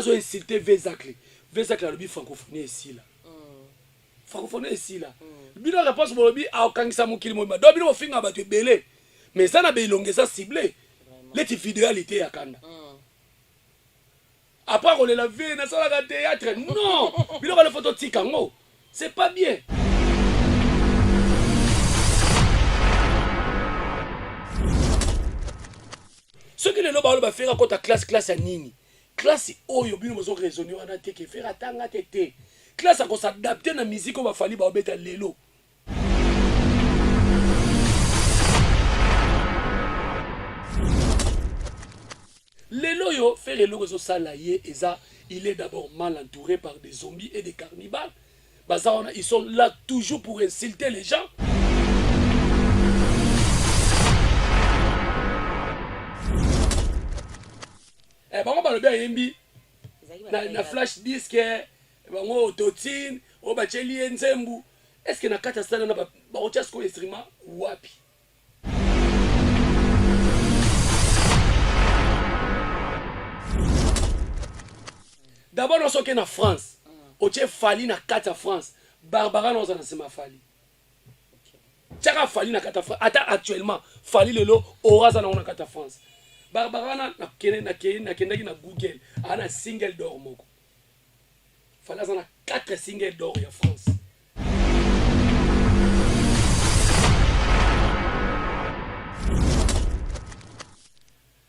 bazo insulter Vezacle le bi francophonie ici là francophonie ici là bino réponse bolobi a kangisa mokili mo do bino finga ba te belé mais ça na belonge ça ciblé les fidélité ya kanda après on la vie na ça la théâtre non bino ba le photo tikango c'est pas bien. Ce que les gens vont faire quand ta classe à nini classe oyo bino bozo raisonner wana te ke faire tanga tete classe à s'adapter na musique on va falloir ba beta lelo lelo yo faire lelo zo salaye eza il est d'abord mal entouré par des zombies et des cannibales bazana ils sont là toujours pour insulter les gens. Bango balobi ayembi na flash disk bango autotune o bacheli nzembu est-ce que na kata sana na ba ocha sko instrument wapi d'abord on soke na France oche fali na kata France Barbara non na sema fali chaka fali na kata France ata actuellement fali lelo oraza na kata France Barbara na kendaki na Google ana single d'or moko fala na 4 single d'or ya France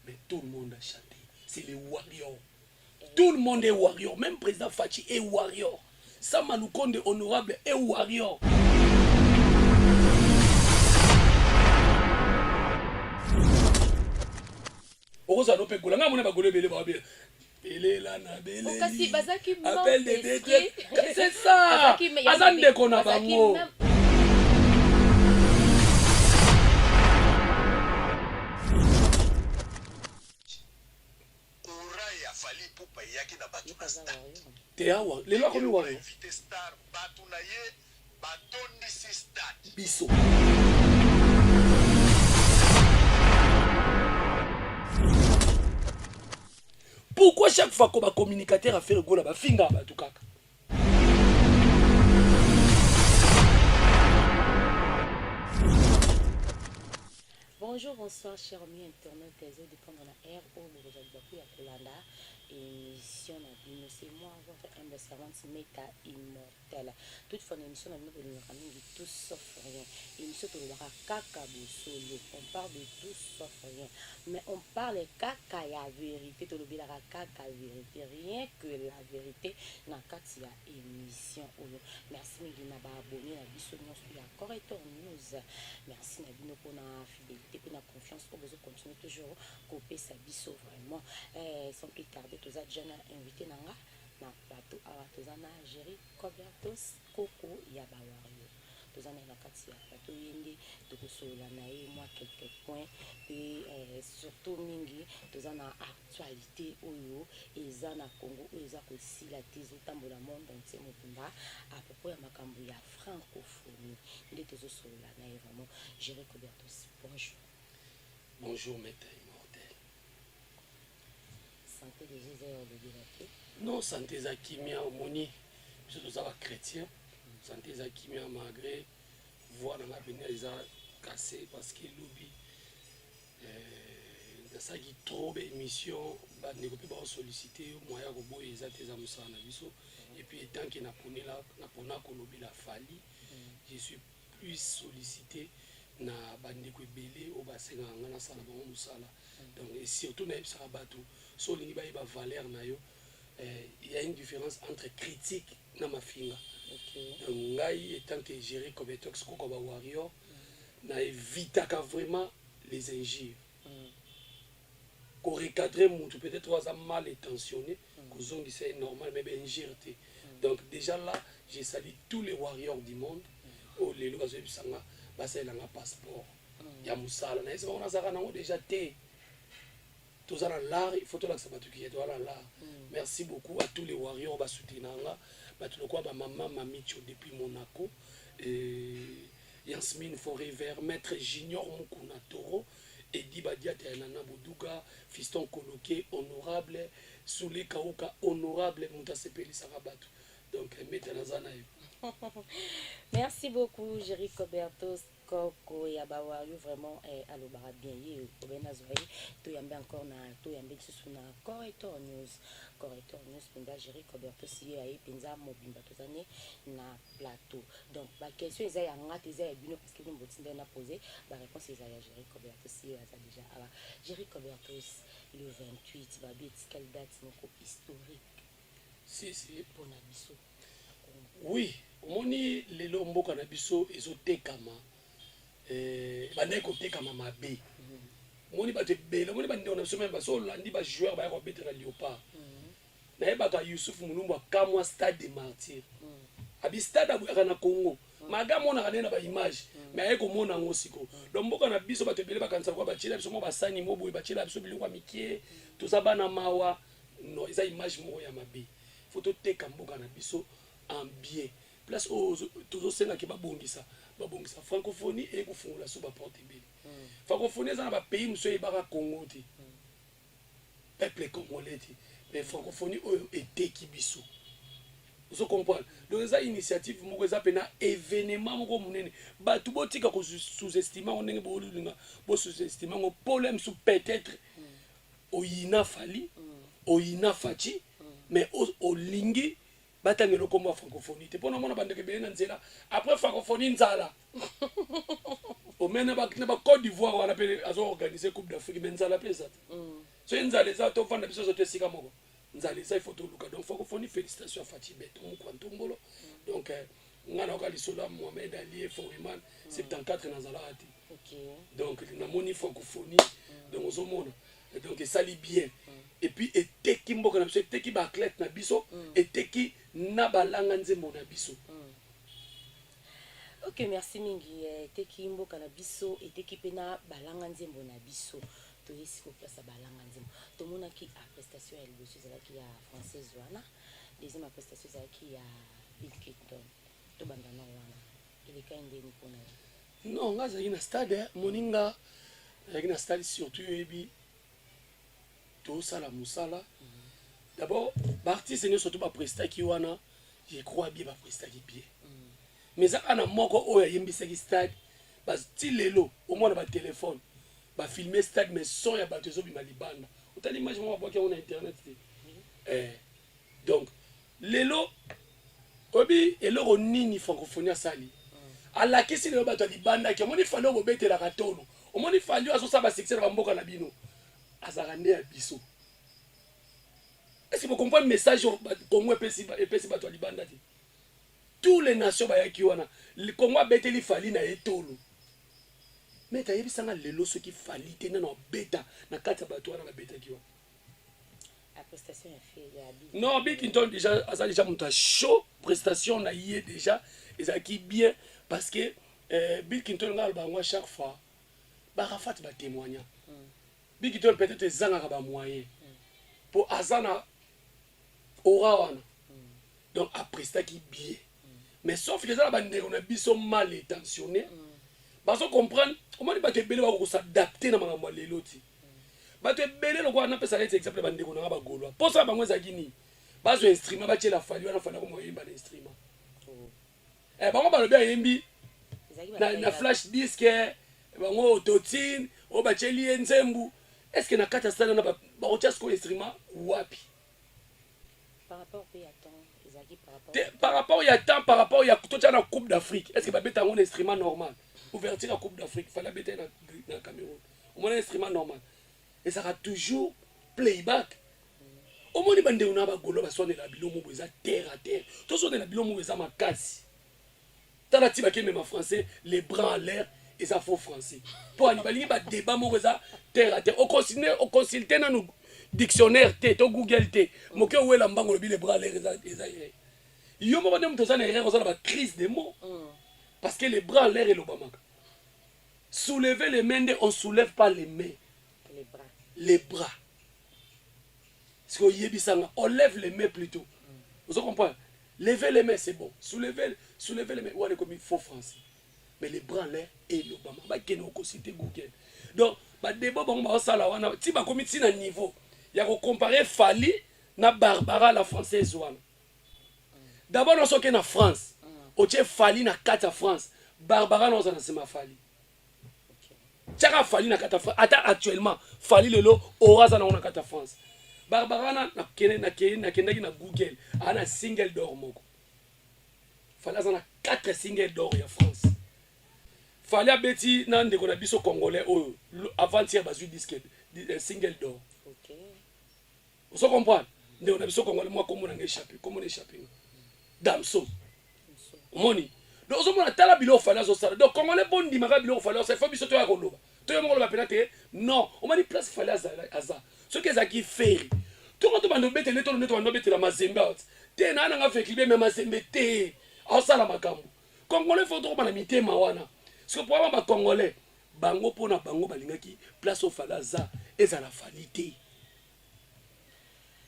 mais tout le monde a chanté c'est les warriors tout le monde est warrior même président Fachi est warrior Sama Lukonde honorable est warrior. Oza no pe golanga mona ba golé belé ba belé. Belé là na belé. Okasi bazaki mo. Appel des détresse. C'est ça. Azande kona bango. Teawa, les lois comme nous warrior. Biso. Pourquoi chaque fois qu'on va communicateur a fait le go là-bas, finga ba tout kaka. Bonjour, bonsoir, chers amis internautes, des autres dépendants de la R, au Bourgogne, à Kolanda, émission Nabino, c'est moi, votre humble servante, Meta Immortel. Toutefois, l'émission Nabino, tout sauf rien. Émission de la Kaka Boussolo, on parle de tout sauf rien. Mais on parle Kaka ya vérité, de la Kaka vérité, rien que la vérité, n'a qu'à ya émission. Merci, Miguel Naba, abonné à Bissonion, sur la Corrector News. Merci, Nabino, pour la fidélité. La confiance pour vous continuer toujours couper sa biseau vraiment sans plus tarder tous les jeunes invités na plateau à tozana gérer Kobertos Coco Yabawario tozana na kati ya plateau yende tokosola na moi quelques points et surtout mingi tozana actualité oyo eza na Congo eza ko sila tezo tambola monde entier motumba à propos ya makambo ya francophonie nde tozosola na vraiment gérer Kobertos. Bonjour. Bonjour, Maître Immortel. Santé des heures de dilaté. Non, santé Zakimia Moni, je suis un chrétien. Santé Zakimia malgré voir dans la bénédiction les a cassé parce que l'oubi dans ça qui trop d'émissions, bah ne peut pas solliciter moyen robot et ça tes amusa na biso et puis tant qu'il n'a pas là n'a pas colobi la fali, je suis plus sollicité na bandeko ebele o basenga ngana sala ba musala donc et surtout na ebisa bato so lingi ba ba valeur na yo il y a une différence entre critique na mafinga donc ngai étant que gérer comme tox ko ba warrior na évitaka vraiment les injures ko recadrer mutu peut-être was mal intentionné ko zongi c'est normal mais injure donc déjà là j'ai salué tous les warriors du monde o les lois ebisanga c'est un passeport. Il y a Moussala. On a déjà été. Tous à l'art, il faut que tu aies l'art. Merci beaucoup à tous les warriors qui soutiennent. Maman Mamicho depuis Monaco. Yasmine Forever, Maître Junior Mukuna Toro. Edi Badiata Nana Boduga, Fiston Koloké, honorable, Soulé Kaouka, honorable, Monta Sepeli Sarabatu. Donc, mettez Zana. Merci beaucoup, Jerry Cobertos. Koko ya bawayo vraiment alobara bien ye obena zoye to yambe encore na to yambe susu na corrector news penza Jerry Cobertos ye ay penza mobimba tozane na plateau. Donc ba question eza ya ngati eza ya bino parce que nous botinda na poser ba réponse eza ya Jerry Cobertos ye eza déjà alors Jerry Cobertos le 28 va bien quelle date moko historique si pour na biso. Oui, omoni lelo mboka na biso ezotekama bandai kotekama mabe. Omoni bato ebele, omoni bandeko na biso meme baso olandi ba joueur baya kobetela Léopard. Nayebaka Youssouf Mulumbu akamwa stade de martyr. Abi stade aboyaka na Congo. Maga monaka nde na ba image mais aye komona yango siko. Donc mboka na biso bato ebele bakanisa kwa batiela biso mo basani mo boye batiela biso biloko ya mikie toza bana mawa no eza image moko ya mabe. Faut toteka mboka na biso en bien place toujours senga ki babongisa francophonie et kufungula so ba porte ebele. Francophonie eza na ba pays muso ebaka Congo te peuple congolais te mais francophonie oyo eteki biso vous comprenez. Donc eza initiative moko eza pena événement moko munene bato botika ko sous-estimer on ndenge bolinga bo sous-estimer ngo problème sous peut-être oyina fali oyina fachi mais olingi batangelo komba francophonie te pona mona bandeke bele na nzela après francophonie nzala au mena ba Côte d'Ivoire wana pe azo organiser coupe d'Afrique mais nzala pe ça so nzala za to fanda biso te sika moko nzala ça il faut to luka donc francophonie félicitations à Fatih Beto Mukwantombolo donc ngana ka lisola Mohamed Ali Foreman 74 na nzala ati donc na moni francophonie donc ozomona donc ça lit bien et puis eteki mboka na biso eteki ba athlète na biso eteki na balanga nzembo na biso. Ok, merci mingi eteki mboka na biso eteki pena balanga nzembo na biso to yesi ko place balanga nzembo to mona ki a prestation ya liboso ezalaki ya française wana deuxième prestation ezalaki ya Bill Clinton to bandana wana eleka ndeni pona non ngazaki na stade moninga zaki na stade surtout yebi tout ça la musala d'abord l'artiste est surtout pas presta qui wana je crois bien pas presta qui bien mais ça ana moko oya yembisaki stade ba stilelo au moins ba téléphone ba filmer stade mais son ya bato zo bima libanda utali image mo ba on internet donc lelo obi eloko nini francophonie sali ala kisi le bato libanda ki moni falo bo betela katolo o moni falo aso sa ba succès ba mboka na bino azarande ya biso. Est-ce que vous comprenez le message Congo et bato libanda ti tous les nations bayaki wana le Congo beteli fali na etolo mais ta yebi sanga lelo ce qui fali tena na beta na kata bato wana ba beta ki wana la prestation est fait ya non Bill Clinton déjà asa déjà monta show prestation na yé déjà ezaki bien parce que Bill Clinton ngal ba ngwa chaque fois ba rafat ba témoigner Bill Clinton peut-être zanga ba moyen pour azana aura wana donc après ça qui bien mais sauf que ça bande on a biso mal intentionné parce qu'on comprendre comment les bateaux belé va s'adapter na makambo lelo ti bateau belé le quoi na pesa les exemple bande on a ba golo pour ça bango za gini bazo instrument ba tela fali wana fana ko yimba instrument bango ba lo bien yimbi na flash disk bango autotune o ba teli nzembu est-ce que na kata sana na ba rocha ko instrument wapi par rapport au temps par rapport il y a temps par rapport il y a tout la coupe d'Afrique est-ce que ba beta un instrument normal ouverture la coupe d'Afrique fallait beta na Cameroun au moins un instrument normal et ça sera toujours playback au moins bande on a ba golo ba sonne la bilomo boza terre à terre tout sonne la bilomo boza makasi tala ti ba ke même français les bras en l'air et ça faux français pour ani ba débat mo boza terre à terre au consulter na nous dictionnaire te to Google te moke wela mbango le bras les eza yo mo bandem to ça na erreur ça ba crise des mots parce que les bras en l'air et l'obamaka soulever les mains on soulève pas les mains les bras ce que yebisanga on lève les mains plutôt vous comprenez lever les mains c'est bon soulever les mains ouais comme il faut français mais les bras en l'air et l'obama ba keno ko citer Google donc badébat bango baosala wana ti bakomi ti na niveau ya kocompare Fally na Barbara la française wana d'abord na soki na France otie Fally na kati ya France Barbara naoza na nsima Fally tiaka Fally na kati ya France ata actuellement Fally lelo oraza nango na kati ya France Barbara nakendaki na Google ana single d'or moko Fally aza na 4 single d'or ya France Fally abeti na ndeko na biso congolais oyo avant-hier bazwi disque single d'or oso comprendre ndeko na biso congolais moi komona nga échappé komona échappé Damso omoni donc ozomona tala biloko Fally azosala donc congolais bon ndimaka biloko Fally azosala faut biso toya koloba toya moko loba pena te non omoni place Fally aza soki ezalaki feri tongo to bando obetele to neto bando obetela mazembe out te na nanga fe klibe me mazembe te aosala makambo congolais faut tokobana mitema wana parce que pour avoir congolais bango pona bango balingaki place au Fally aza ezala Fally te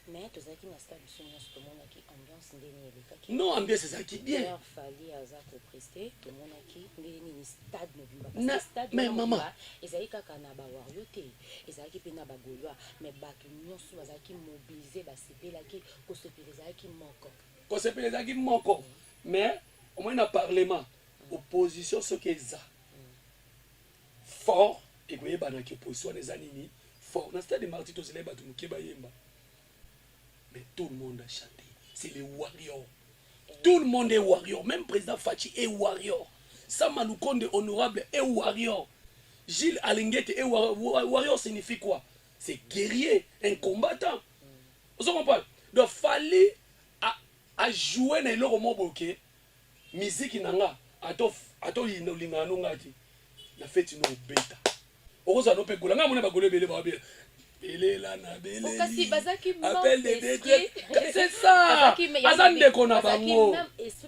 mais tozalaki na stade biso nyonso tomonaki ambiance ndenge elekaki non ambiance ezalaki bien Fally aza kopreste tomonaki ndenge nini stade Na- mobimba stade mais mobimba maman. ezalaki kaka na bawario te ezalaki mpe na bagaulois mais bato nyonso bazalaki mobilize basepelaki kosepela ezalaki moko kosepela ezalaki moko mais omoi na parlement opposition soki eza fort ekoyebanaki opposition wana eza nini fort na stade marti tozela bato moke bayemba mais tout le monde a chanté c'est les warriors tout le monde est warrior même président Fachi est warrior Sama Lukonde honorable est warrior Gilles Alingete est warrior signifie quoi c'est guerrier un combattant vous comprenez donc Fally a joué na eloko moko boke musique nanga ato yinolingana nongati na feti no beta okoza no pe gola nga mona bagolo bele ba bele belela na bele kasi bazaki appel de détresse c'est ça azande kona bango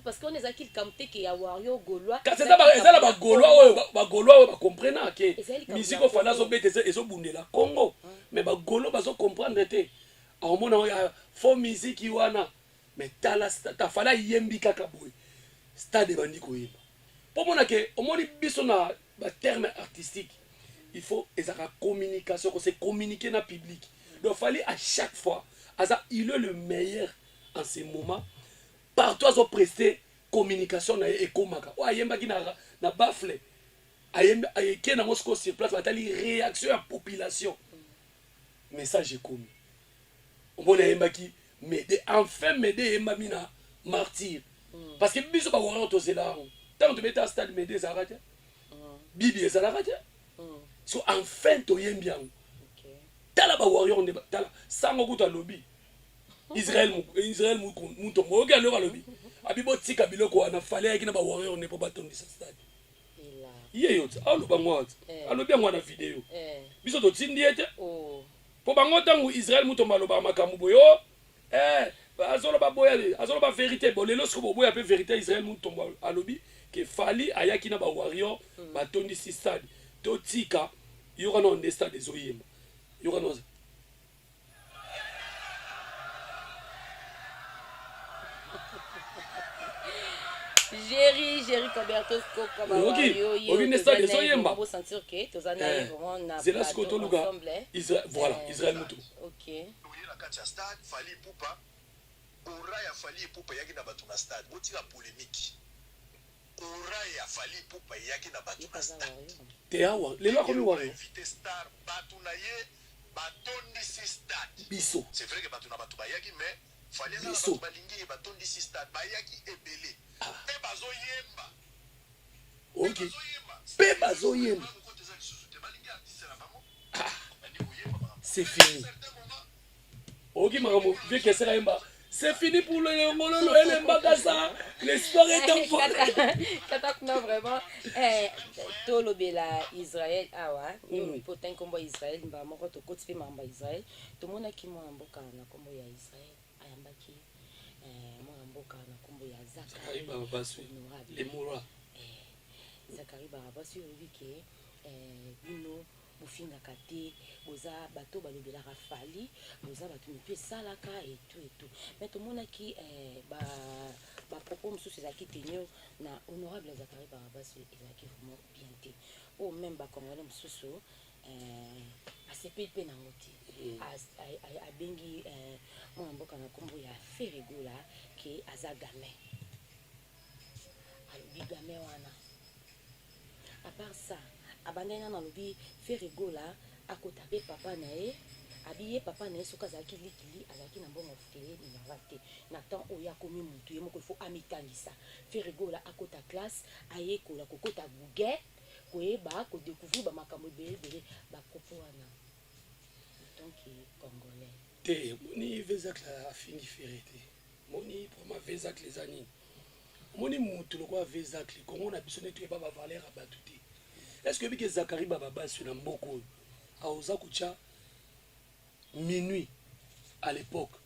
parce qu'on ezaki kamte ke ya wario gaulois kasi ezala bagolois oyo bakomprena ke musique ofanda azobeta ezobundela Congo mais bagolo bazocomprendre te aomona oyo fo musique wana mais tala Fally ayembi kaka boye stade bandi koyeba po mona ke omoni biso na terme artistique il faut ezaka communication qu'on sait communiquer na public donc Fally à chaque fois il est le meilleur en ce moment partout azo prester communication na ekomaka o ayemba ki na bafle ayemba ayeke na mosco sur place batali réaction à population message ekomi omona ayemba ki m'aider enfin m'aider yemba mina martyr parce que biso ba warrior tozela tant to beta stade m'aider zarate bibi ezalaka te so enfin toyembi yango tala ba warrior nde tala sango kuta lobi Israël muto moyoki aloko alobi abibo tika biloko wana Fally ayaki na ba warrior nde po batondisa stade ye yo aloba ngo alobi yango na video biso totindi ete po bango ntango Israël muto maloba makambo boyo azoloba boya azoloba vérité bo lelo siko boboya pe vérité Israël muto alobi ke Fally ayaki na ba warrior batondisi stade totika yoka na onde stade ezoyemba yoka na Jerry Roberto Coca Bawario yo stade ezoyemba pour sentir que tozana vraiment na zela siko to luka voilà Israël muto OK oui la katia stade Fally Ipupa ora ya Fally Ipupa yaki na bato na stade botika polémique ora ya Fally Ipupa yaki na bato na stade te awa lelo akomi wana invité star bato na ye batondisi stade biso c'est vrai que bato na bato bayaki mais Fally na bato balingi batondisi stade bayaki ebele pe bazoyemba OK pe bazoyemba c'est fini OK makambo vie kesera yemba c'est fini pour le ngololo ele mbakasa l'espoir est en fond katakuna vraiment tolobela Israël awa ni potin kombo Israël mba moko to koti pe mamba Israël to mona ki mwana mboka na kombo ya Israël ayambaki mwana mboka na kombo ya Zakari Barabassi les moura Zakari Barabassi obi ke bino bofingaka te boza bato balobelaka Fally boza bato mipe esalaka etu mais tomonaki bapropos mosusu ezalaki tenir na honorable Zakari Barabassi ezalaki vraiment bien te o même bacongolais mosusu asepeli mpe nango te abengi mwana mboka na nkombo ya Ferregola ke aza gamin alobi gamin wana à part ça abandaki nano alobi Ferregola akota mpe papa na ye abi ye papa na ye soki azalaki likili azalaki na mbongo feye minava te na temps oyo akomi mutu ye moko ifo amitangisa Ferregola akota classe ayekola kokota google koyeba kodécouvrir bamakambo ebele bakopo wana donc congolais te moni vezacle afingi fere te moni proma vezacle eza nini moni mutu lokola vezacle kongo na biso neti oyeba bavaler ya bato te est ce que oyebiki zakari bababasi na mboka oyo aoza kotya minuit à l'époque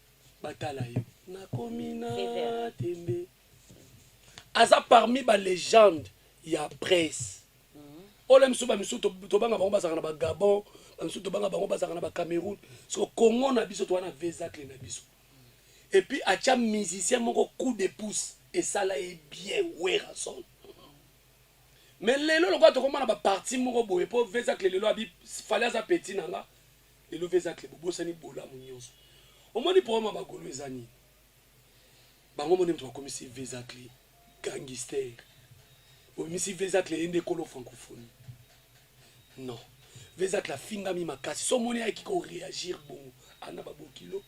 batala yo nakomi na tembe aza parmi balégende ya presse ole misu bamisu tobanga bango bazaka na bagabon bamisu tobanga bango bazaka na bacameroun so kongo na biso towana vezacle na biso et puis atya musicien moko coup de pouce esala ye bien werason mais lelo lokola tokomana baparti moko boye mpo vezacle lelo abi fale aza petit nanga lelo vezacle bobosani bolamu nyonso omoni problème ya bagolo eza nini bango moni moto bakomisi vezacle gangster omisi vezacle ende ekolo francophonie non vezacle afingami makasi so moni ayaki koréagir bongo ana babokilo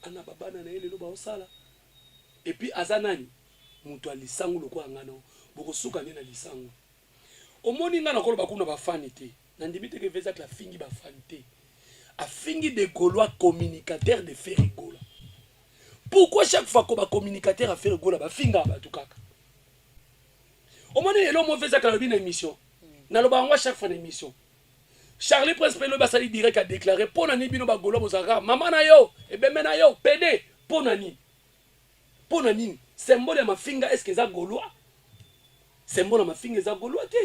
ana babana na ye lelo baosala et puis aza nani moto ya lisango lokola ngana bokosuka nde na lisango omoni nga nakolo bakuna bafani te nandimi teke vezacle afingi bafani te afingi de Gaulois communicateur de Ferregola. Pourquoi chaque fois qu'on va communicateur à Ferregola bafinga batu kaka omoni elo mo vezacle alobi na émission naloba ngwa chaque fois na émission Charlie Prince Pelo basali direct a déclaré pona ni bino ba Gaulois bozaka mama na yo ebeme na yo PD pona ni symbole ya mafinga est-ce que ça Gaulois symbole ya mafinga za Gaulois te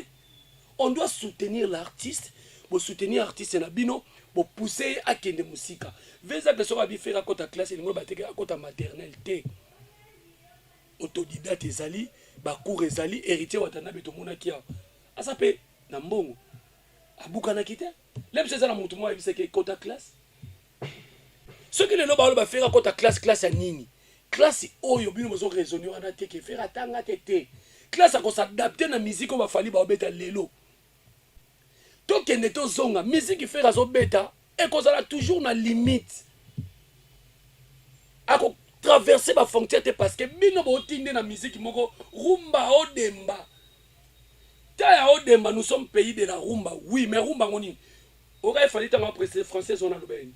on doit soutenir l'artiste pour soutenir l'artiste na bino pour pousser à kende musika vezacle so ba bifera kota classe ni mo bateke akota maternelle te autodidacte ezali ba cours ezali héritier watana beto mona kia asape na mbongo abukana kite lem seza na mutu mo abiseke kota classe ce que le loba ba fera kota classe ya nini classe oyo bino bozo raisonner wana te ke fera tanga te classe a ko s'adapter na musique on va fali ba obeta lelo to kende to zonga musique fera zo beta et kozala toujours na limite ako traverser ba frontière parce que bino bo tinde na musique moko rumba odemba taya odemba nous sommes pays de la rumba oui mais rumba ngoni aurait fallu tanga préciser français on a le ben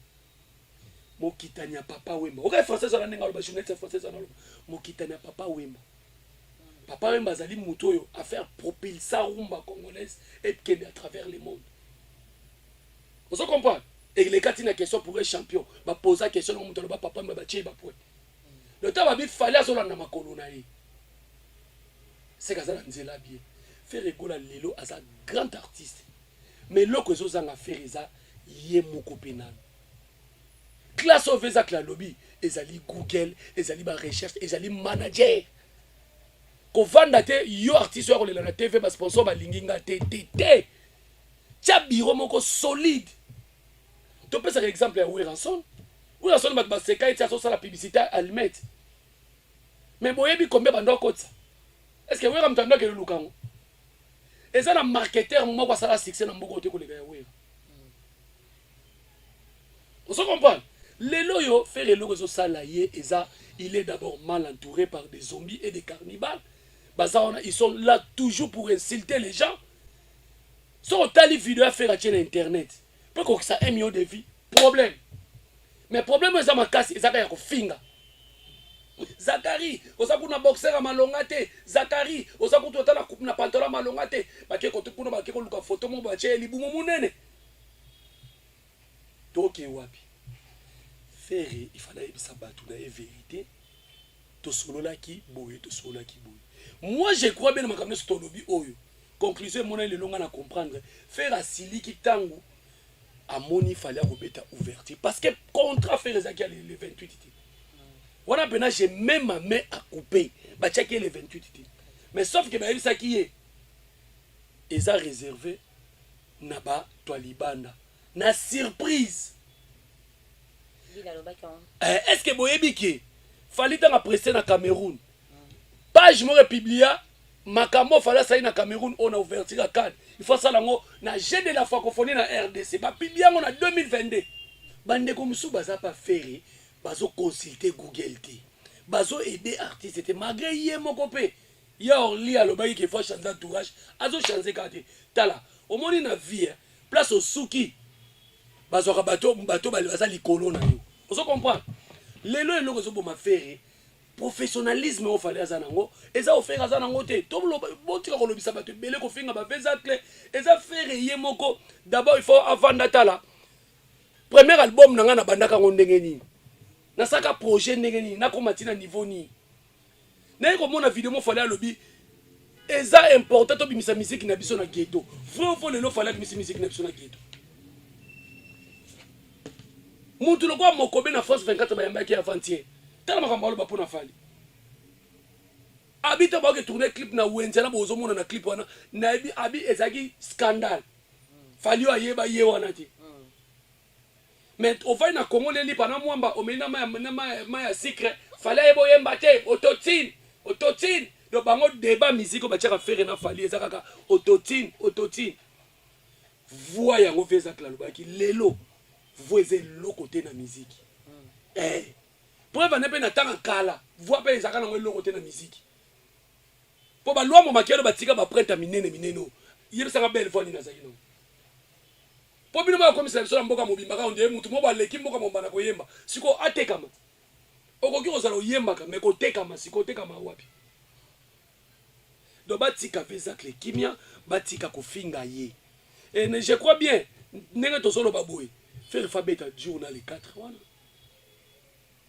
mokitania papa wemba aurait français on a nenga le journaliste français on a mokitania papa wemba zali muto oyo à faire propulser rumba congolaise et kende à travers le monde vous comprenez et les quatre une question pour un champion ba poser question na muto ba papa ba tie ba point le temps va vite fallait azola na makolo na ye c'est kazala nzela bien Ferregola lelo as un grand artiste mais loko ezozanga faire eza ye moko penana classe au vezacle lobby ezali Google ezali ba recherche ezali manager ko vanda te yo artiste ko lela na TV ba sponsor ba linginga te tia bureau moko solide to pesa exemple ya Werason ba seka eti aso la publicité allumette mais boyebi combien bando kotsa est-ce que Wera mtanda ke lukango eza na marketeur moko asala succès na mboko te ko lega ya Wera on se comprend lelo yo faire lelo zo sala ye eza il est d'abord mal entouré par des zombies et des cannibales ils sont là toujours pour insulter les gens so tali vidéo à faire à internet pour que ça 1 million de vies problème mais problème eza makasi eza ya ko finga Zakari osakuna boxer à malonga te Zakari osakutu otala na pantalon malonga te bake ko tukuna bake ko luka photo mo bache libumu munene toke wapi faire il fallait ebisa batu na vérité to solola ki boye moi je crois bien makamne so tolobi oyo conclusion mona le longa na comprendre faire asili ki tango amoni fallait robeta ouverture parce que contrat faire ezaki le 28 iti wana pena j'ai même ma main à couper ba checker le 28 iti mais sauf que ba qui est eza réservé na ba to libanda na surprise. Est-ce que boyebi ke fali tanga pressé na Cameroun page mo republia makambo fala sai na Cameroun on a ouverture à Cannes il faut ça lango na jeu de la francophonie na RDC ba publia ngo na 2022 bande comme sou baza pas faire bazo consulter Google te bazo aider artiste te malgré yé moko pe ya orli alobaki ke faut changer entourage azo changer kate tala au moni na vie place au souki bazo ka bato baza likolo na yo ozo comprendre lelo eloko zo boma faire professionnalisme o fallait azanango eza o faire azanango te to botika ko lobisa bato belé ko finga ba pesa clé eza faire yé moko d'abord il faut avant datala premier album nanga na bandaka ngo ndenge nini na saka projet ndenge nini na ko matina niveau ni na ko mona vidéo mo fallait alobi eza important to bimisa musique na biso na ghetto faut lelo fallait bimisa musique na biso na ghetto Moutou le quoi mokobe na France 24 bayambaki avant-hier. Tala makambo alo bapo na fali. Abi to ba ke tourner clip na Wenzela bozo mona na clip wana na abi ezaki scandale. Fali yo ayeba ye wana ti. Mais au fait na Congo leli pana mwamba omena ma ya secret fali yebo yemba te autotune do bango débat musique ba tshaka faire na fali ezaka autotune voix yango feza klalo baki lelo voix le côté na musique preuve na pe na tanga kala voix pe ezaka na le côté na musique po ba lwa mo makelo batika ba prêtre minene yebisaka belle voix ni na zaki no po bino ba komisa biso na mboka mobimba ka onde mutu mo ba leki mboka mombana ko yemba siko atekama okoki kozala oyemba ka me ko tekama siko tekama wapi do batika pesa kle kimia batika ko finga ye et je crois bien ndenge tozolo baboye faire fabeta journal les 4 wana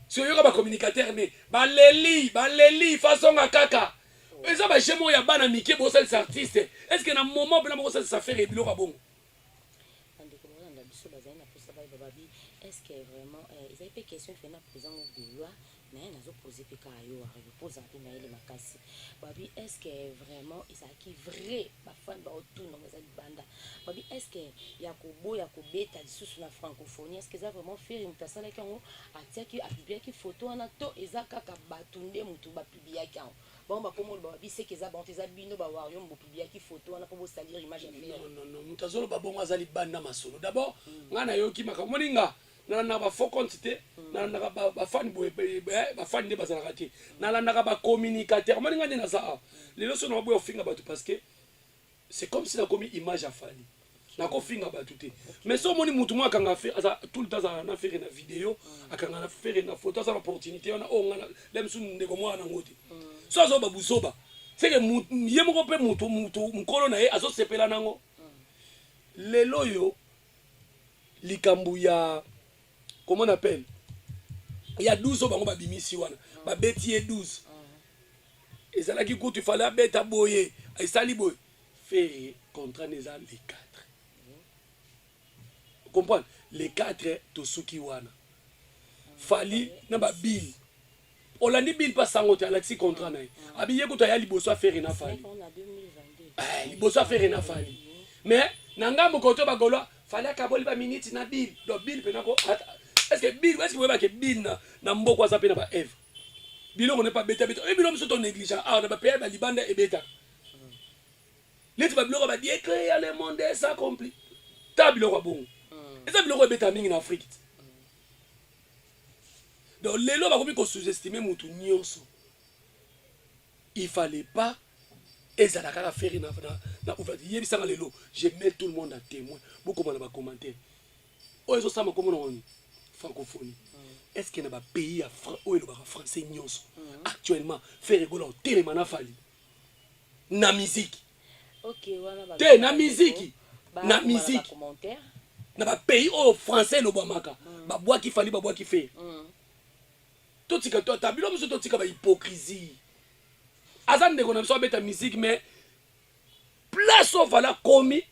si yoka ba communicateur mais baleli façon kaka eza ba jemo ya bana mike bo ça artiste est-ce que na moment bena mo ça faire ebilo ka bongo est-ce que vraiment ils avaient question fait na présent au Gaulois mais ils ont posé pe kayo a repose en na ile makasi babi est-ce que vraiment ils a qui vrai ba fan ba autour na za banda babi est-ce que ya ko beta sous la francophonie est-ce que ça vraiment faire une personne qui on atia qui a publié qui photo en to eza kaka batunde mutu ba publier qui bon ba comme babi c'est que ça bon eza bino ba wario mo publier qui photo na pour salir image non mutazolo ba bongo azali banda masolo d'abord ngana yo ki maka moninga na ba faux quantité na ba fan boye ba fan de bazala te na ba communicateur moninga na ça les leçons na boye finga ba tout parce que c'est comme si na commis image à fali na ko finga ba tout mais so moni mutu mo akanga faire tout le temps na faire na vidéo akanga na faire na photo ça opportunité on a ngana lemsu ndeko mo na ngoti so zo ba busoba c'est que yemoko pe mutu mkolo na ye azo sepela nango lelo yo likambu ya comment on appelle il y a 12 bango ba bimisi wana ba betier 12 et ça là qui coûte il fallait beta boyer et sali boy faire contrat les 4 vous comprenez les 4 to suki wana fali na ba bill olandi bill pas sango te alaxi contrat na abi ye kuta ya liboso faire na fali liboso faire na fali mais nanga mokoto ba golo fallait kaboli ba minute na bill do bill penako est-ce que vous voyez que bill na mboko za pena ba Eve bilo on n'est pas beta et bilo mso to négligent na ba payer ba libanda et beta les ba bilo ba dire que le monde est accompli ta bilo bon et ça bilo beta mingi en Afrique donc lelo ba komi ko sous-estimer mutu nyonso il fallait pas ezala kaka faire na ouverture yebisanga lelo je mets tout le monde à témoin beaucoup dans ba commentaire o ezo sama comme on francophonie est-ce qu'il y a un pays où il y a français actuellement faire rigoler au téléman na fali na musique te na musique na ba pays au français le boamaka ba bois qui fali ba bois qui fait tout tika to tabilo muso to tika ba hypocrisie azande ko na so beta musique mais place au vala commis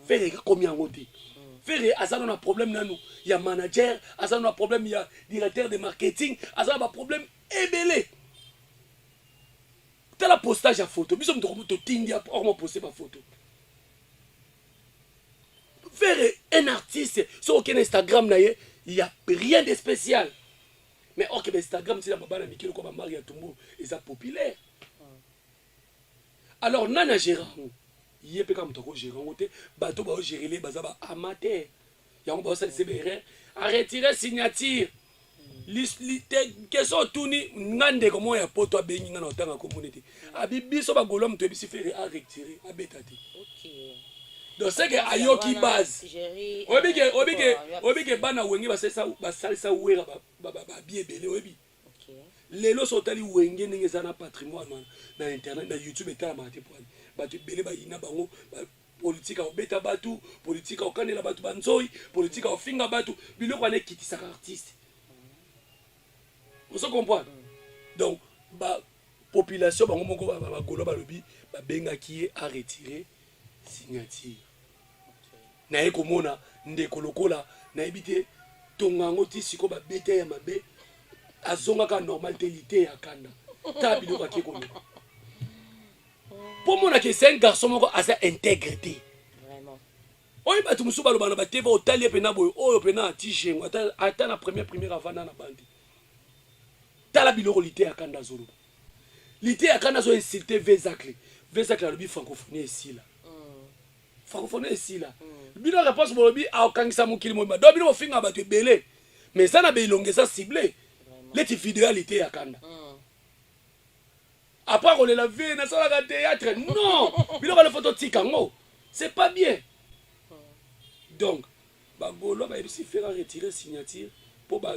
faire commis en côté faire azana un problème nanu il y a manager azana un problème il y a directeur de marketing azana un problème ebelé tel la postage à photo biso mto ko to tindia or mo poster ba photo faire un artiste sur aucun Instagram il y a rien de spécial. Mais ok, Instagram c'est la baba na mikilo comme Maria Tumbo, ils sont populaires. Alors nana gérant, il est comme toi gérant, bateau ba gérer les bazaba amateur. Il y a un boss CBR à retirer signature. Question tourni ngande comment ya poto bengi ngana otanga communauté. Abibiso ba golom to bisi faire à retirer à betati. OK. Donc c'est que ayoki base. Obike bana wenge ba salisa wera ba biebele obi. OK. Lelo sotali wenge ninge zana patrimoine na internet na YouTube eta mate pour ba tu bele ba ina bango politique au beta batu, politique au kanela batu banzoi, politique au finga batu, biloko ane kitisa artiste. Vous comprenez? Donc, la population, la golo balobi, ba benga qui est à retirer signature. Na eko mona ndeko lokola na ebite tongango ti siko ba bete ya mabe azonga ka normalité ya kanda. Ta biloko ki ko. Pour mona que c'est un garçon moko a sa intégrité. Vraiment. Oyi batu musu baloba na ba TV otali pena boyo oyo pena tijengo ata na première avana na bandi. Tala biloko lité ya kanda zolo. Lité ya kanda zo insulter Vezakle. Vezakle lobi francophonie ici là. Francophonie ici là. Bino réponse bolobi a okangisa mukili moba. Do bino finga ba te belé. Mais ça na belonge ça ciblé. Leti fidélité ya kanda. Après on la vie na sala ka théâtre. Non, bino ka le photo tikango. C'est pas bien. Donc ba golo ba ici faire retirer signature pour ba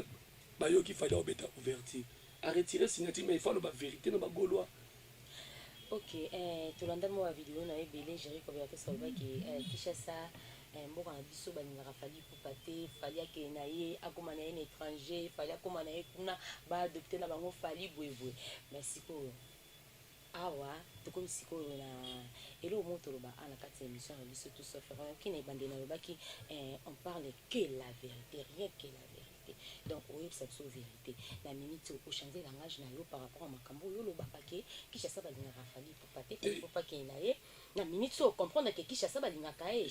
yo qui fallait obéta ouverture. À retirer signature mais il faut la vérité dans ba gaulois. OK, to landa mo vidéo na ebele gérer ko ba ça ba ki Kishasa mboka na biso ba ninga fali pour pater fali ke na ye akoma na un étranger fali akoma na ye kuna ba adopter na bango fali bwebwe. Merci ko awa to comme siko na elo moto ba ana kati émission na biso tout sauf qui na bande na ba ki on parle que la vérité, rien que la vérité. Donc oui, c'est la vérité. La minute où changer langage na yo par rapport à makambo yo lo bapake Kishasa ba linga fali pour pater pour pas qu'il na ye. La minute où comprendre que Kishasa ba linga kae.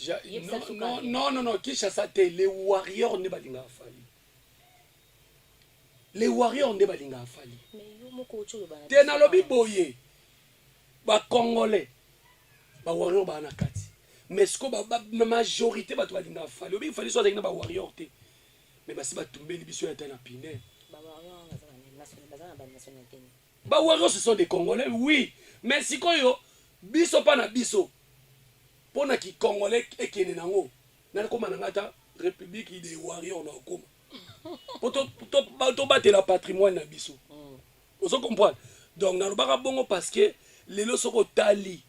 Non, Kishasa te les warriors ne ba linga fali. Les warriors ne ba linga fali. Mais yo moko cholo ba. Te na lobi boye. Ba congolais. Ba warrior ba na kati. Mais ce que la majorité ba to ba linga fali. Obi fali so ba warrior te. Mais basi ba tumbeli biso ya tana pine. Ba warriors ce sont des Congolais, oui. Mais si koyo biso pa na biso. Pona ki Congolais ekene nango. Na koma na ngata République des warriors na koma. Poto battre la patrimoine na biso. Vous comprenez? Donc na lobaka bongo parce que lelo soko tali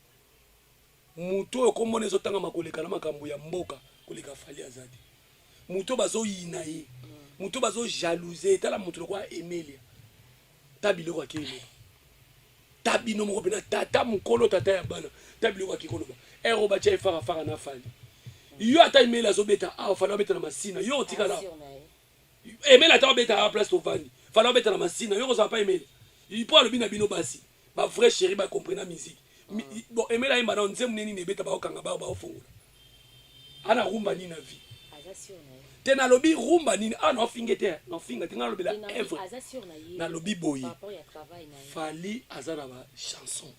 muto okomona ezotanga makoleka na makambo ya mboka koleka fali azadi. Muto bazo yina ye. Muto bazo jalouser tala muto kwa Emilia. Tabilo kwa kile. Tabino moko pena tata mukolo tata ya bana. Tabilo kwa kikolo ba. Ero ba cha fara na fali. Yo ata Emilia zo beta fala beta na masina. Yo tika la. Emilia ta beta a place to vandi. Fala beta na masina. Yo ko pas Emilia. Il prend le bina bino basi. Ba vrai chéri ba comprendre musique. Bon Emilia imba na nzemu nini ne beta ba okanga ba ofongola. Ana rumba ni na vie. Tena lobi rumba nini no fingete no finga tinga lobi la œuvre na lobi boyi fali azana ba chanson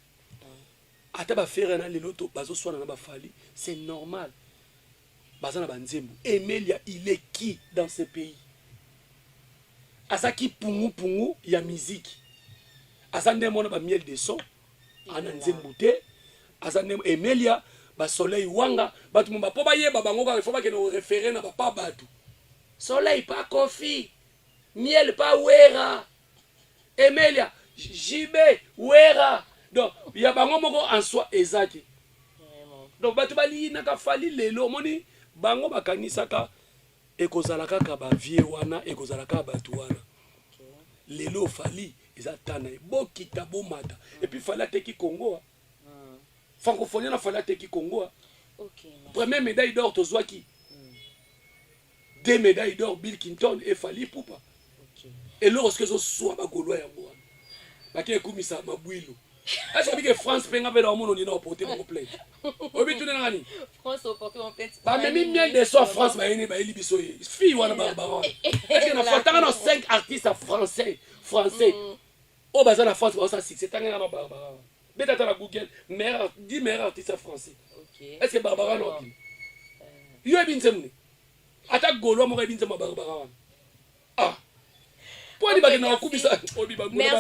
ata ba faire na leloto bazo swana na ba fali c'est normal bazana ba nzembo Emilia il est qui dans ce pays asaki pungu ya musique asande mona ba miel de son ana nzembo te asande Emilia ba soleil wanga batu mba po ba yeba bango ka faut ba ke no référer na ba batu soleil pas coffee miel pas wera Emilia jibe wera donc ya bango moko en soi ezaki donc batu bali na ka fali lelo moni bango bakanisaka ekozala kaka ba vie wana ekozala kaka batu wana lelo fali ezatana bokita bomata et puis fali ateki Congo francophonie na fali ateki Congo. Première médaille d'or tozwaki 2 médailles d'or Bill Clinton et Fali Poupa. Et lorsque zo soit ba goloa ya moi. Ba ke kumisa mabwilo. Est-ce que France peut avoir dans mon nom porter mon plainte? Obi tu n'as rien. France au porté mon plainte. Bah même bien des soirs France bah il est libiso. Fille ou un barbare. Est-ce que na France 5 artistes français oh bah ça la France ça c'est un barbare. Beta ta la Google meilleur 10 meilleurs artistes français. OK. Est-ce que barbara non bien? Yo e bin semni. Ata golo mo e bin semma barbara. Ah. Merci,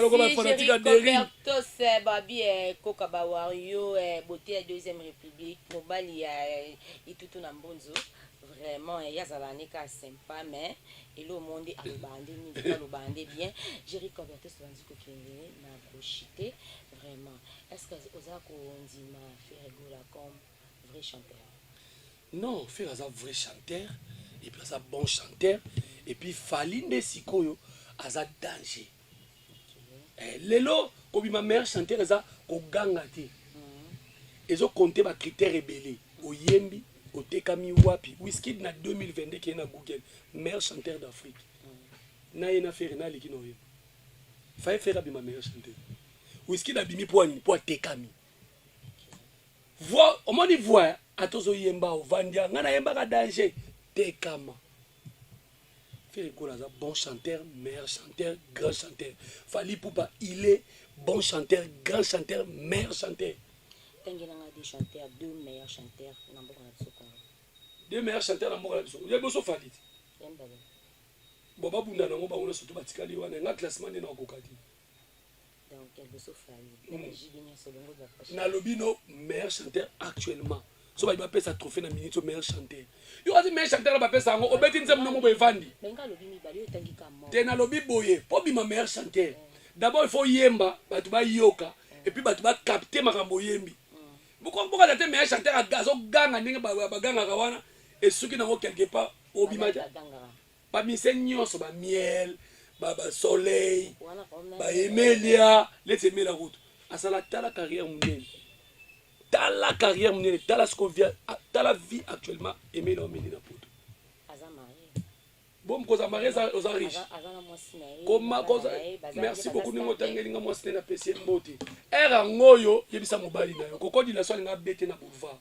Roberto Babi Koka Bawario, beauté à Deuxième République, Mobali et tout un bonzo. Vraiment, il y a ça sympa, mais et le monde est bandé bien. J'ai Roberto Solanzi Kokende, na brochité, vraiment. Est-ce que Ozako dit ma fait comme vrai chanteur? Non, fait un vrai chanteur, et puis un bon chanteur, et puis Falinde Sikoyo. Aza danger. Lelo, comme ma mère chanteur, eza koganga te. Ezo compter ba critères rebellés. Oyembi, otekami wapi. Wizkid na 2022 qui est na Google, meilleur chanteur d'Afrique. Na yena faire na liki no yo. Faye faire abi ma meilleur chanteur. Wizkid a bimi pour tekami. Voix, on m'a dit voix, atozo yemba o vandia, ngana yemba ka danger tekama. Bon chanteur, meilleur chanteur, grand chanteur. Fally Ipupa, il est bon chanteur, grand chanteur, meilleur chanteur. Des chanteurs, deux meilleurs chanteurs. Deux meilleurs chanteurs dans le monde. Il y a beaucoup de Fally. Boba Bunda, on va surtout Batikali, on a un classement de nos Kokati. Donc, il y a beaucoup de Fally. Nalobino, meilleur chanteur actuellement. So ba pape sa trophée na minute au meilleur chanteur. Yo a dit meilleur chanteur ba pape sa ngo obeti nzem no mo bevandi. Benga lobi mi bali otangi ka mo. Te na lobi boye, po bima meilleur chanteur. D'abord il faut yemba, ba tu ba yoka et puis ba tu ba capter makambo yembi. Boko ta meilleur chanteur a gazo ganga ndenge ba ganga ka wana et soki na ngo quelque part obima ta. Ba mise nyonso ba miel, ba soleil, ba Emilia, laisse aimer la route. Asala ta la carrière mondiale. Dans la carrière, dans la vie actuellement, aimer l'homme et la poudre. Bon, cause marié aux riches. Comment cause merci beaucoup nous motangelinga moi c'était na PC mbote. Era ngoyo yebisa mobali na yo. Koko di la so nga bete na boulevard.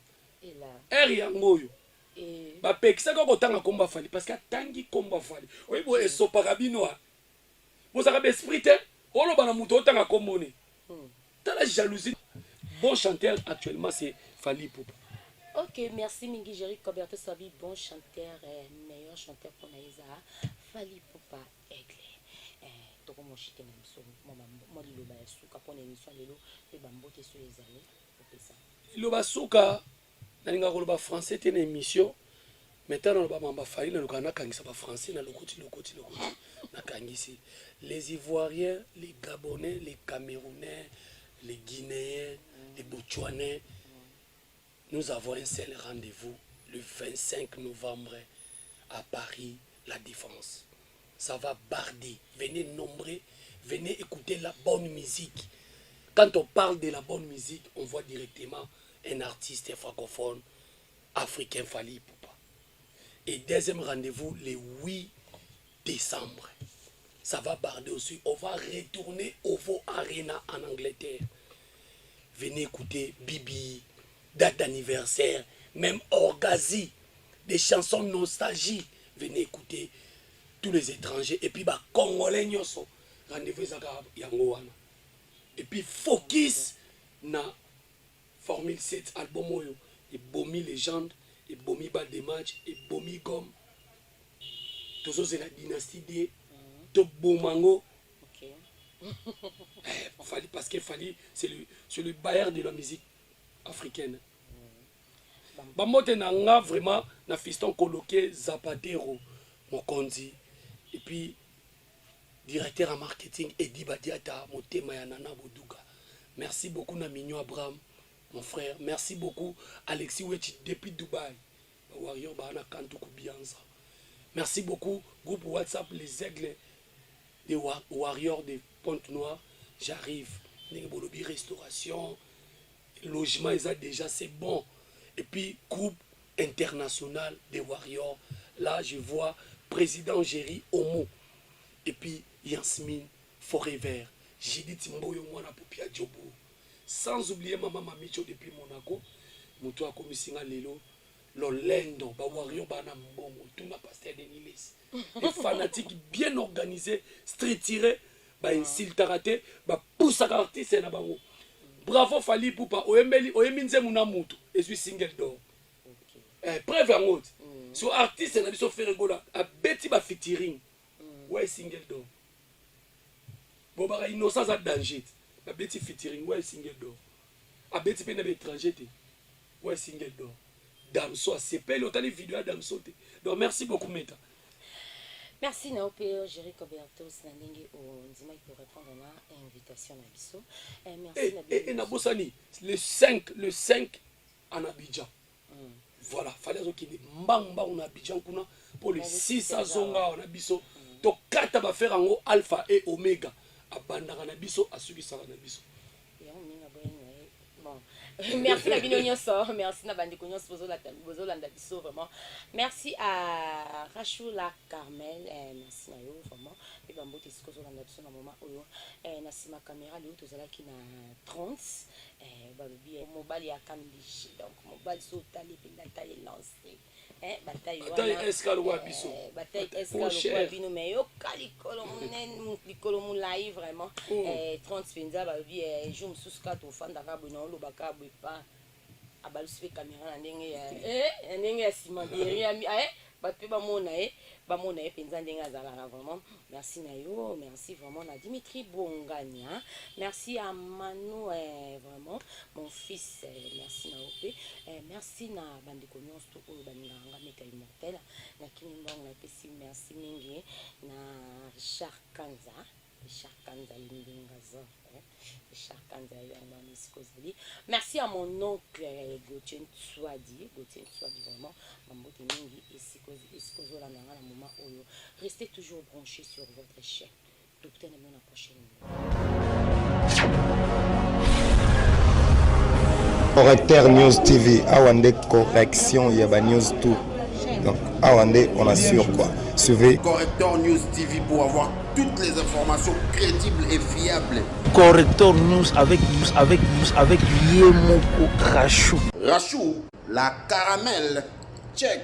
Era ya ngoyo. Ba pekisa ko tanga komba Fally parce que tangi komba Fally. Oui bo eso parabino. Bo ça ka esprit te. Olo bana muto tanga kombone. Dans la jalousie. Bon chanteur actuellement c'est Fally Ipupa. Ok, merci Mingi Jerry Roberto Sabi, bon chanteur, meilleur chanteur pour Naïza. Fally Ipupa, aigle. Toko mo chite na biso, mo di loba suka pour l'émission lelo, pe bambote so ezali, opesa. Loba suka, na linga ko loba français te na émission. Maintenant loba mamba Fally na lokana kangisa ba français na lokoti. Na kangisi les Ivoiriens, les Gabonais, les Camerounais, les Guinéens, les Botswanais. Nous avons un seul rendez-vous le 25 novembre à Paris, La Défense. Ça va barder. Venez nombreux, venez écouter la bonne musique. Quand on parle de la bonne musique, on voit directement un artiste francophone africain, Fally Ipupa. Et deuxième rendez-vous le 8 décembre. Ça va barder aussi. On va retourner au Ovo Arena en Angleterre. Venez écouter Bibi, date d'anniversaire, même Orgazi, des chansons nostalgie. Venez écouter tous les étrangers. Et puis, bah, Congolais, nyoso. Rendez-vous yangoana. Et puis, focus na Formule 7 album oyo. Et Bomi Légende, et Bomi Bal de Match, et Bomi Gomme. Tout ça, c'est la dynastie des Bomango. Fally, parce que Fally, c'est le bailleur de la musique africaine. Bamote nanga vraiment na fiston coloqué Zapatero Mokonzi et puis directeur en marketing Edi Badiata Motema ya Nana Boduga. Merci beaucoup na Mignon Abraham mon frère. Merci beaucoup Alexis Wechi depuis Dubaï. Warrior Bana Kantuku Bianza. Merci beaucoup groupe WhatsApp les aigles des Warriors de Pointe-Noire. J'arrive. Bolobi restauration, logement, déjà c'est bon. Et puis groupe international des Warriors. Là je vois président Jerry Omo. Et puis Yasmine Forever. J'ai dit Timboyo Mwana Popia Djobo. sans oublier Mama Mamicho depuis Monaco. Moto a commis singa lelo. L'Olendo, Bawario Bana Mbongo, tout n'a pas stade de Nilis. Des fanatiques bien organisés, tirés, Siltarate, pousse à artiste et Nabango. Bravo Fali Poupa, Oeminze Munamutu, et suis single d'or. Preuve en autre. Sur artiste et Nabiso Ferregola, a Betty ba featuring. Ouais, single d'or. Bobara innocence à danger. A Betty featuring, ouais, single d'or. A Betty Pena étranger, ouais, single d'or. Damso, c'est pas l'autre vidéo à Damso. Donc merci beaucoup, Meta. Merci Naopeo, Jerry Cobertos, Nanenge, Nzima pour répondre à l'invitation à Bisso. Merci et Nabosani, le 5 en Abidjan. Voilà, fallait qu'il y ait Mbamba en Abidjan pour le 6 à Zonga en Abisso. Donc 4 va faire en Alpha et Omega. À Bandara Nabiso, à Subisa Nabiso. Merci la Binonyoso, merci na bandi konyos bozolanda biso vraiment. Merci à Rachula Carmel, merci na yo vraiment. Et bambo tesiko zolanda biso na moment oyo. Na sima caméra leo tozala ki na 30 balobi mobile ya kambishi donc mobile so tali penda taille lancé. Bataille escale wa biso. Bataille escale wa bino mais yo kalikolo munen likolo mulai vraiment. 30 penza balobi jour mususka to fanda ka bino lo baka pa abalusi pe caméra na ndenge ya simandiri bato bamona penza ndenge azalaka vraiment. Merci na yo, merci vraiment na Dimitri Bongania, merci à Manu vraiment mon fils, merci na ope, merci na bandeko nyonso oyo baninganga Meta Immortel na Kimimbongo na pesi merci mingi na Richard Kanza Lindingazo. Merci à mon oncle Gauthier Tsouadi vraiment. Restez toujours branchés sur votre chaîne. Docteur Nemo la prochaine. Correcteur News TV, Awande correction, Yaba News tout. Donc, Awande, on assure quoi. Suivez Correcteur News TV pour avoir toutes les informations crédibles et fiables. Correcteur News avec Yemoko Rachou. Rachou, la caramel, check.